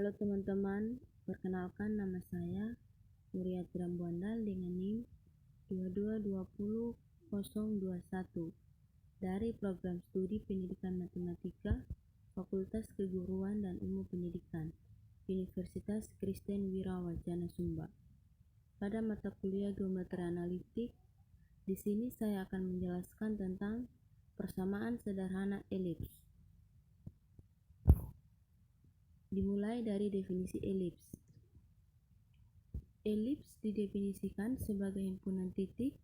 Halo teman-teman, perkenalkan nama saya Nuriat Rambuandal dengan NIM 2220021 dari program studi Pendidikan Matematika Fakultas Keguruan dan Ilmu Pendidikan Universitas Kristen Wirawacana Sumba. Pada mata kuliah Geometri Analitik, di sini saya akan menjelaskan tentang persamaan sederhana elips. Dimulai dari definisi elips. Elips didefinisikan sebagai himpunan titik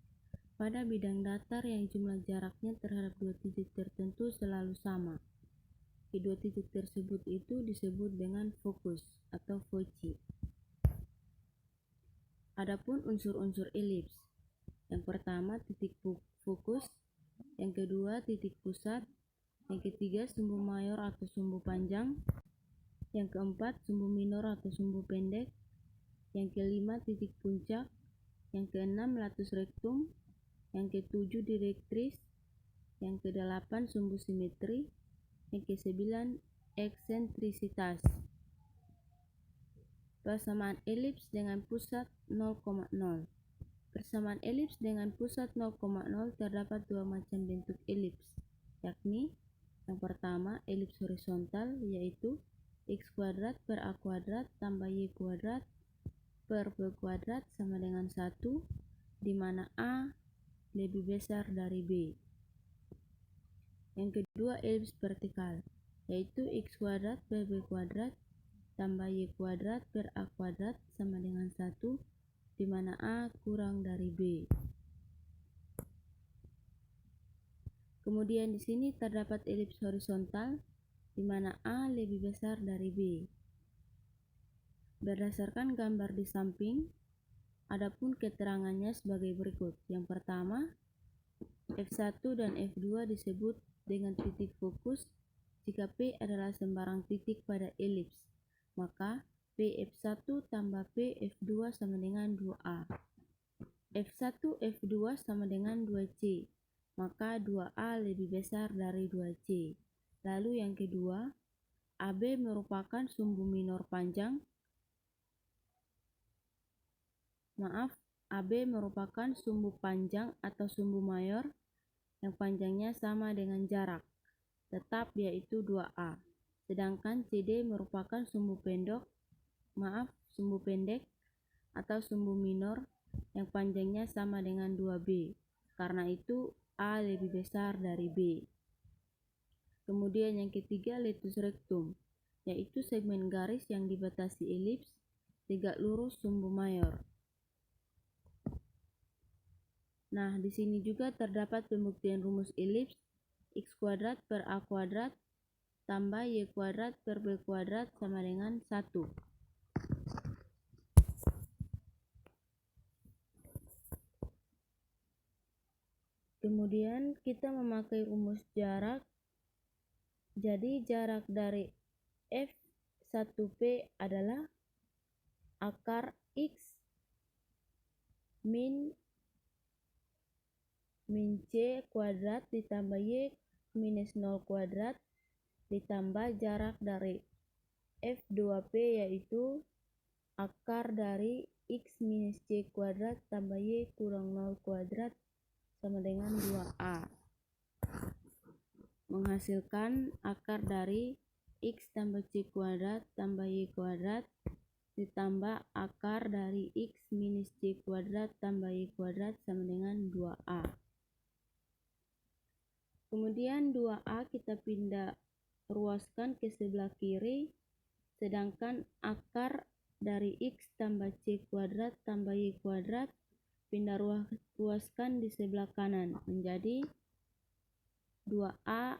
pada bidang datar yang jumlah jaraknya terhadap dua titik tertentu selalu sama. Kedua titik tersebut itu disebut dengan fokus atau foci. Adapun unsur-unsur elips, yang pertama titik fokus, yang kedua titik pusat, yang ketiga sumbu mayor atau sumbu panjang, yang keempat sumbu minor atau sumbu pendek, yang kelima titik puncak, yang keenam latus rektum, yang ketujuh direktris, yang kedelapan sumbu simetri, yang kesembilan eksentrisitas. Persamaan elips dengan pusat 0,0. Persamaan elips dengan pusat 0,0 terdapat dua macam bentuk elips, yakni yang pertama elips horizontal, yaitu x kuadrat per a kuadrat tambah y kuadrat per b kuadrat sama dengan 1, di mana a lebih besar dari b. Yang kedua elips vertikal, yaitu x kuadrat per b kuadrat tambah y kuadrat per a kuadrat sama dengan 1, di mana a kurang dari b. Kemudian di sini terdapat elips horizontal, di mana a lebih besar dari b. Berdasarkan gambar di samping, adapun keterangannya sebagai berikut. Yang pertama, F1 dan F2 disebut dengan titik fokus jika P adalah sembarang titik pada elips, maka P_F1 tambah P_F2 sama dengan 2A. F1 F2 sama dengan 2C, maka 2A lebih besar dari 2C. Lalu yang kedua, AB merupakan sumbu minor panjang. AB merupakan sumbu panjang atau sumbu mayor yang panjangnya sama dengan jarak tetap, yaitu 2A. Sedangkan CD merupakan sumbu pendek atau sumbu minor yang panjangnya sama dengan 2B. Karena itu A lebih besar dari B. Kemudian yang ketiga latus rectum, yaitu segmen garis yang dibatasi elips tegak lurus sumbu mayor. Nah, di sini juga terdapat pembuktian rumus elips x kuadrat per a kuadrat tambah y kuadrat per b kuadrat sama dengan 1. Kemudian kita memakai rumus jarak. Jadi jarak dari F1P adalah akar x min C kuadrat ditambah y minus 0 kuadrat ditambah jarak dari F2P, yaitu akar dari x minus C kuadrat tambah y kurang 0 kuadrat sama dengan 2A, menghasilkan akar dari x tambah C kuadrat tambah y kuadrat ditambah akar dari x minus C kuadrat tambah y kuadrat sama dengan 2A. Kemudian 2A kita pindah ruaskan ke sebelah kiri, sedangkan akar dari x tambah C kuadrat tambah y kuadrat pindah ruaskan di sebelah kanan menjadi 2A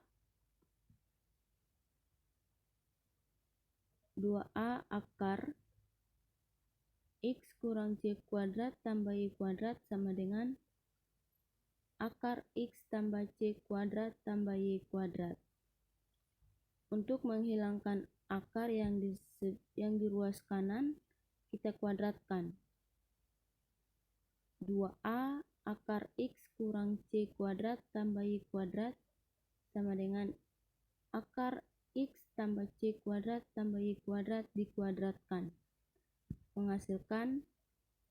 akar x kurang C kuadrat tambah y kuadrat sama dengan akar x tambah C kuadrat tambah y kuadrat. Untuk menghilangkan akar yang di ruas kanan, kita kuadratkan. 2A akar x kurang C kuadrat tambah y kuadrat sama dengan akar x tambah C kuadrat tambah Y kuadrat dikuadratkan, menghasilkan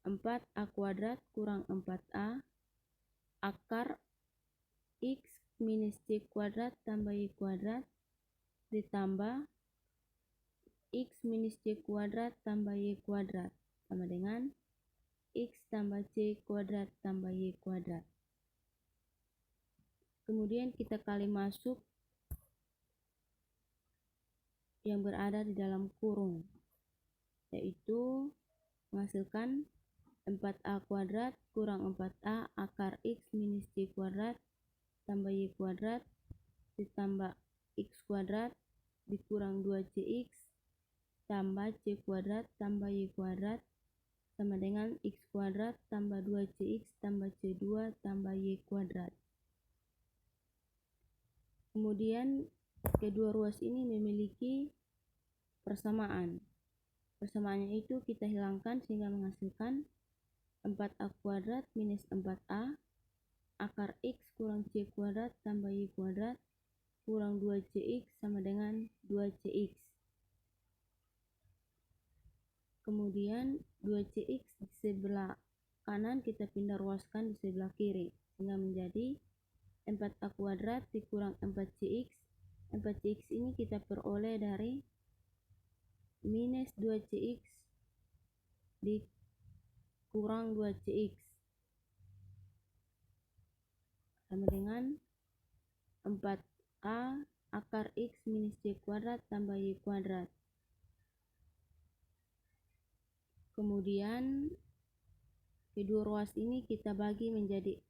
4A kuadrat kurang 4A akar X minus C kuadrat tambah Y kuadrat ditambah X minus C kuadrat tambah Y kuadrat sama dengan X tambah C kuadrat tambah Y kuadrat. Kemudian kita kali masuk yang berada di dalam kurung, yaitu menghasilkan 4A kuadrat kurang 4A akar X minus C kuadrat tambah Y kuadrat ditambah X kuadrat dikurang 2CX tambah C kuadrat tambah Y kuadrat sama dengan X kuadrat tambah 2CX tambah C2 tambah Y kuadrat. Kemudian kedua ruas ini memiliki persamaan. Persamaannya itu kita hilangkan sehingga menghasilkan 4A kuadrat minus 4A akar X kurang C kuadrat tambah Y kuadrat kurang 2CX sama dengan 2CX. Kemudian 2CX di sebelah kanan kita pindah ruaskan di sebelah kiri sehingga menjadi 4A kuadrat dikurang 4CX. 4CX ini kita peroleh dari minus 2CX dikurang 2CX sama dengan 4A akar X minus C kuadrat tambah Y kuadrat. Kemudian kedua ruas ini kita bagi 4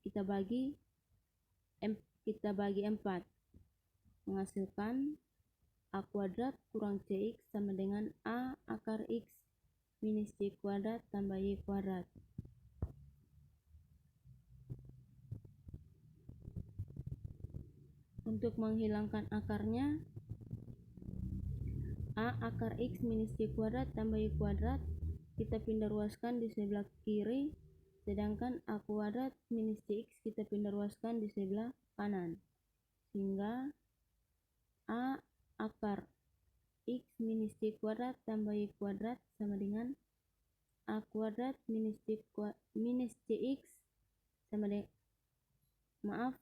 menghasilkan A kuadrat kurang CX sama dengan A akar X minus C kuadrat tambah Y kuadrat. Untuk menghilangkan akarnya, A akar X minus C kuadrat tambah Y kuadrat kita pindah ruaskan di sebelah kiri, sedangkan A kuadrat minus CX kita pindah ruaskan di sebelah kanan, sehingga A akar X minus C kuadrat tambah Y kuadrat sama dengan A kuadrat minus CX sama dengan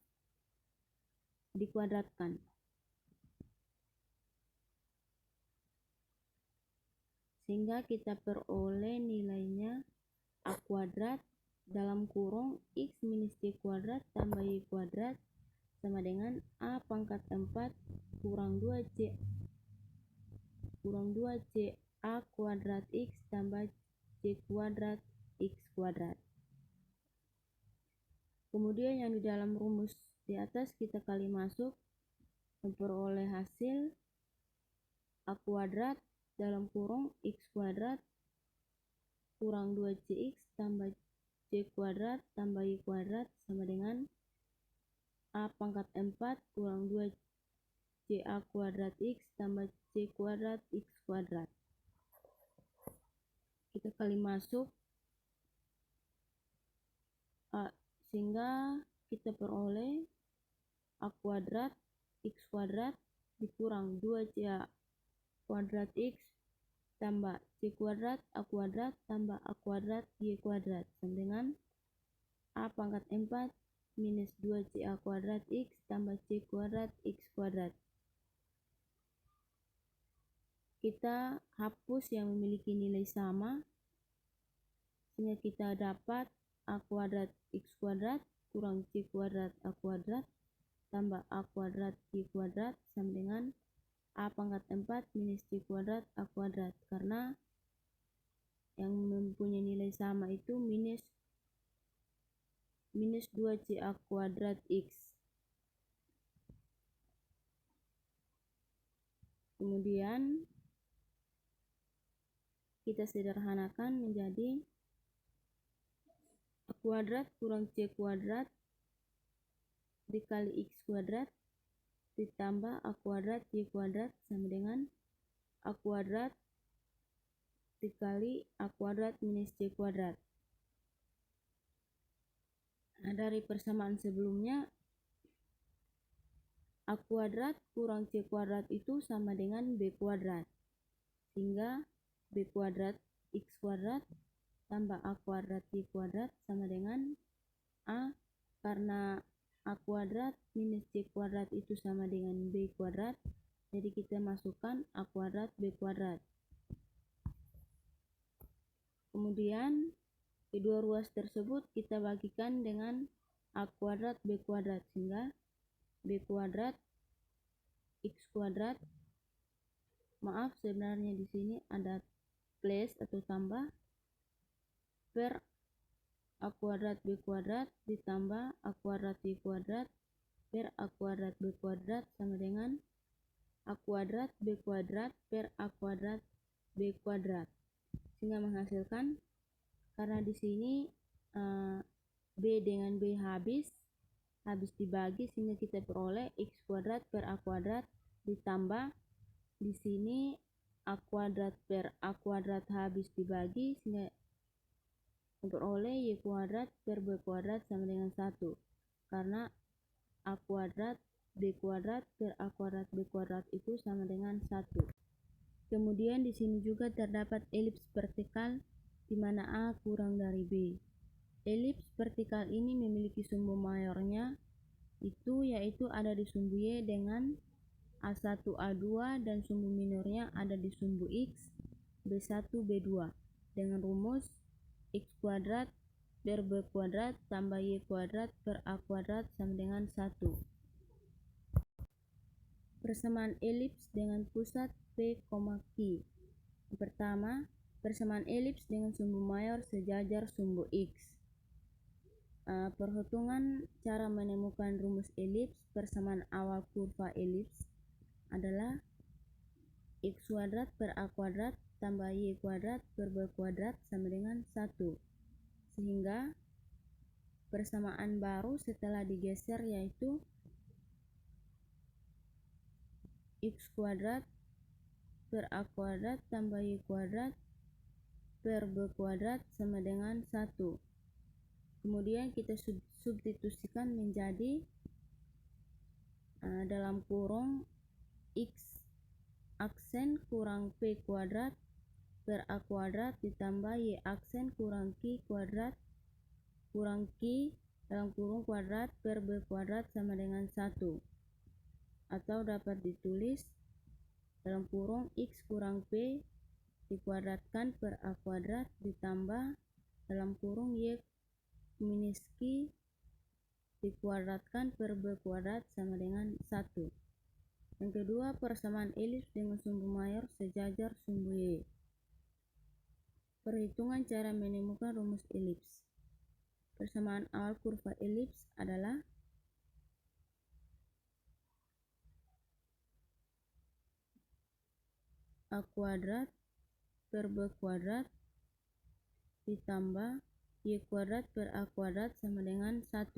dikuadratkan. Sehingga kita peroleh nilainya A kuadrat dalam kurung X minus C kuadrat tambah Y kuadrat sama dengan A pangkat 4 kurang 2C A kuadrat X tambah C kuadrat X kuadrat. Kemudian yang di dalam rumus di atas kita kali masuk memperoleh hasil A kuadrat dalam kurung X kuadrat kurang 2CX tambah C kuadrat tambah Y kuadrat sama dengan A pangkat 4 kurang 2CA kuadrat X tambah C kuadrat X kuadrat. Kita kali masuk sehingga kita peroleh A kuadrat X kuadrat dikurang 2CA kuadrat X tambah C kuadrat A kuadrat tambah A kuadrat Y kuadrat sama dengan A pangkat 4 minus 2CA kuadrat X tambah C kuadrat X kuadrat. Kita hapus yang memiliki nilai sama sehingga kita dapat A kuadrat X kuadrat kurang C kuadrat A kuadrat tambah A kuadrat Y kuadrat sama dengan A pangkat 4 minus C kuadrat A kuadrat, karena yang mempunyai nilai sama itu minus 2CA kuadrat X. Kemudian kita sederhanakan menjadi A kuadrat kurang C kuadrat dikali X kuadrat ditambah A kuadrat Y kuadrat sama dengan A kuadrat dikali A kuadrat minus C kuadrat. Nah, dari persamaan sebelumnya A kuadrat kurang C kuadrat itu sama dengan B kuadrat. Sehingga B kuadrat X kuadrat tambah A kuadrat Y kuadrat sama dengan A, karena A kuadrat minus C kuadrat itu sama dengan B kuadrat, jadi kita masukkan A kuadrat B kuadrat. Kemudian kedua ruas tersebut kita bagikan dengan A kuadrat B kuadrat, sehingga B kuadrat X kuadrat, maaf sebenarnya di sini ada plus atau tambah, per A kuadrat B kuadrat ditambah A kuadrat Y kuadrat per A kuadrat B kuadrat sama dengan A kuadrat B kuadrat per A kuadrat B kuadrat, sehingga menghasilkan, karena di sini B dengan B habis dibagi, sehingga kita peroleh X kuadrat per A kuadrat ditambah di sini A kuadrat per A kuadrat habis dibagi, sehingga memperoleh Y kuadrat per B kuadrat sama dengan 1, karena A kuadrat B kuadrat per A kuadrat B kuadrat itu sama dengan 1. Kemudian di sini juga terdapat elips vertikal di mana A kurang dari B. Elips vertikal ini memiliki sumbu mayornya yaitu ada di sumbu Y dengan A1 A2 dan sumbu minornya ada di sumbu X B1 B2 dengan rumus X kuadrat per B kuadrat tambah Y kuadrat per A kuadrat sama dengan 1. Persamaan elips dengan pusat P, Q. Pertama, persamaan elips dengan sumbu mayor sejajar sumbu X. Perhitungan cara menemukan rumus elips persamaan awal kurva elips adalah X kuadrat per A kuadrat tambah Y kuadrat per B kuadrat sama dengan 1. Sehingga persamaan baru setelah digeser yaitu X kuadrat per A kuadrat tambah Y kuadrat per B kuadrat sama dengan 1. Kemudian kita substitusikan menjadi dalam kurung X aksen kurang P kuadrat per A kuadrat ditambah Y aksen kurang Q kuadrat kurang Q dalam kurung kuadrat per B kuadrat sama dengan 1, atau dapat ditulis dalam kurung X kurang P dikuadratkan per A kuadrat ditambah dalam kurung Y minus Q dikuadratkan per B kuadrat sama dengan 1. Yang kedua, persamaan elips dengan sumbu mayor sejajar sumbu Y. Perhitungan cara menemukan rumus elips. Persamaan awal kurva elips adalah A kuadrat per B kuadrat ditambah Y kuadrat per A kuadrat sama dengan 1.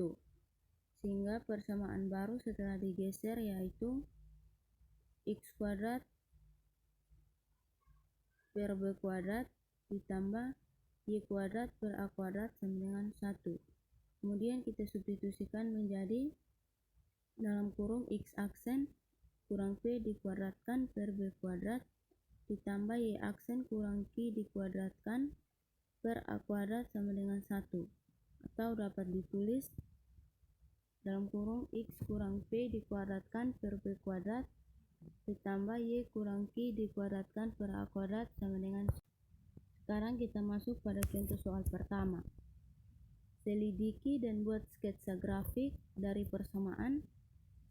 Sehingga persamaan baru setelah digeser yaitu X kuadrat per B kuadrat ditambah Y kuadrat per A kuadrat sama dengan 1. Kemudian kita substitusikan menjadi dalam kurung X aksen kurang P dikuadratkan per B kuadrat ditambah Y aksen kurang Q dikuadratkan per A kuadrat sama dengan 1, atau dapat ditulis dalam kurung X kurang P dikuadratkan per B kuadrat ditambah Y kurang Q dikuadratkan per A kuadrat sama dengan 1. Sekarang kita masuk pada contoh soal pertama. Selidiki dan buat sketsa grafik dari persamaan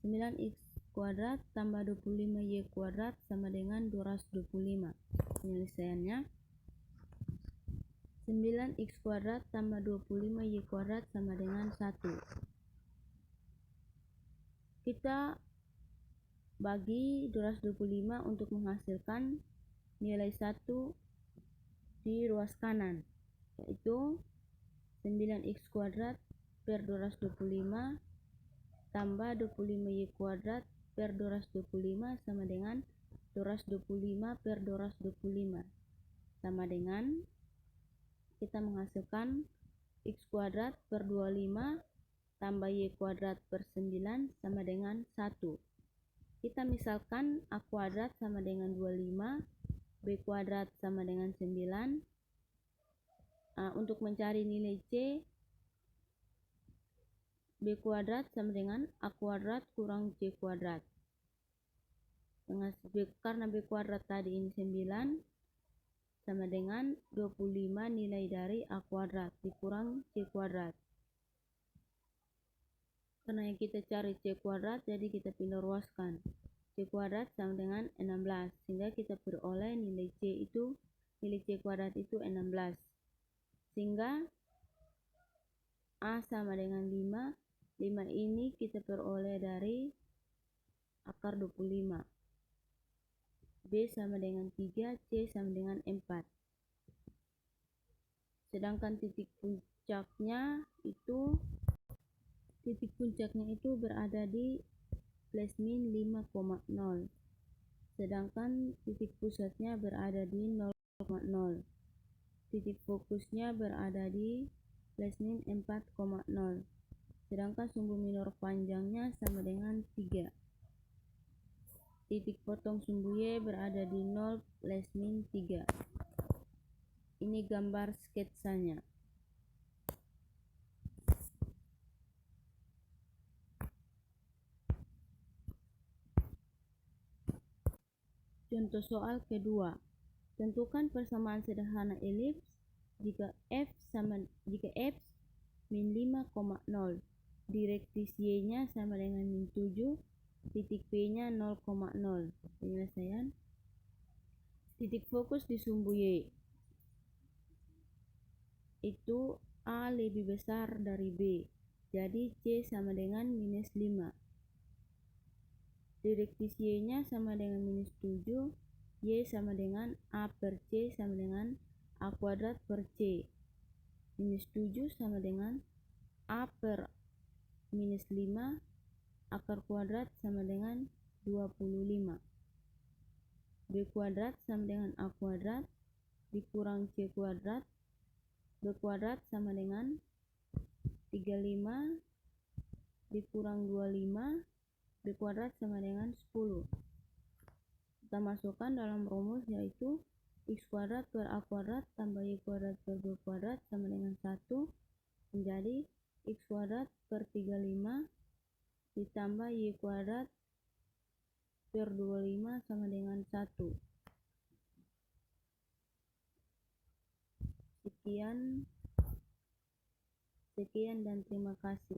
9x kuadrat tambah 25y kuadrat sama dengan 225. Penyelesaiannya 9x kuadrat tambah 25y kuadrat sama dengan 1. Kita bagi 225 untuk menghasilkan nilai 1 di ruas kanan, yaitu 9x kuadrat per 225 tambah 25y kuadrat per 225 sama dengan 225 per 225 sama dengan kita menghasilkan x kuadrat per 25 tambah y kuadrat per 9 sama dengan 1. kita misalkan A kuadrat sama dengan 25, B kuadrat sama dengan 9. Untuk mencari nilai C, B kuadrat sama dengan A kuadrat kurang C kuadrat. Karena B kuadrat tadi ini 9, sama dengan 25 nilai dari A kuadrat dikurang C kuadrat. Karena yang kita cari C kuadrat, jadi kita pindah ruaskan. C kuadrat sama dengan 16, sehingga kita peroleh nilai C kuadrat itu 16. Sehingga A sama dengan 5. 5 ini kita peroleh dari akar 25. B sama dengan 3, C sama dengan 4. Sedangkan titik puncaknya itu berada di plus min 5,0. Sedangkan titik pusatnya berada di 0,0. Titik fokusnya berada di plus min 4,0. Sedangkan sumbu minor panjangnya sama dengan 3. Titik potong sumbu Y berada di 0 plus min 3. Ini gambar sketsanya. Contoh soal kedua. Tentukan persamaan sederhana elips jika f min 5,0, direktis y-nya sama dengan min 7, titik p-nya 0,0. Penyelesaian. Titik fokus di sumbu y itu A lebih besar dari B, jadi C sama dengan minus 5. Direktis y-nya sama dengan minus 7, y sama dengan A per C sama dengan A kuadrat per C. Minus 7 sama dengan A per minus 5, akar kuadrat sama dengan 25. B kuadrat sama dengan A kuadrat dikurang C kuadrat. B kuadrat sama dengan 35 dikurang 25. B kuadrat sama dengan 10. Kita masukkan dalam rumus, yaitu x kuadrat per A kuadrat tambah y kuadrat per B kuadrat sama dengan 1, menjadi x kuadrat per 35 ditambah y kuadrat per 25 sama dengan 1. Sekian dan terima kasih.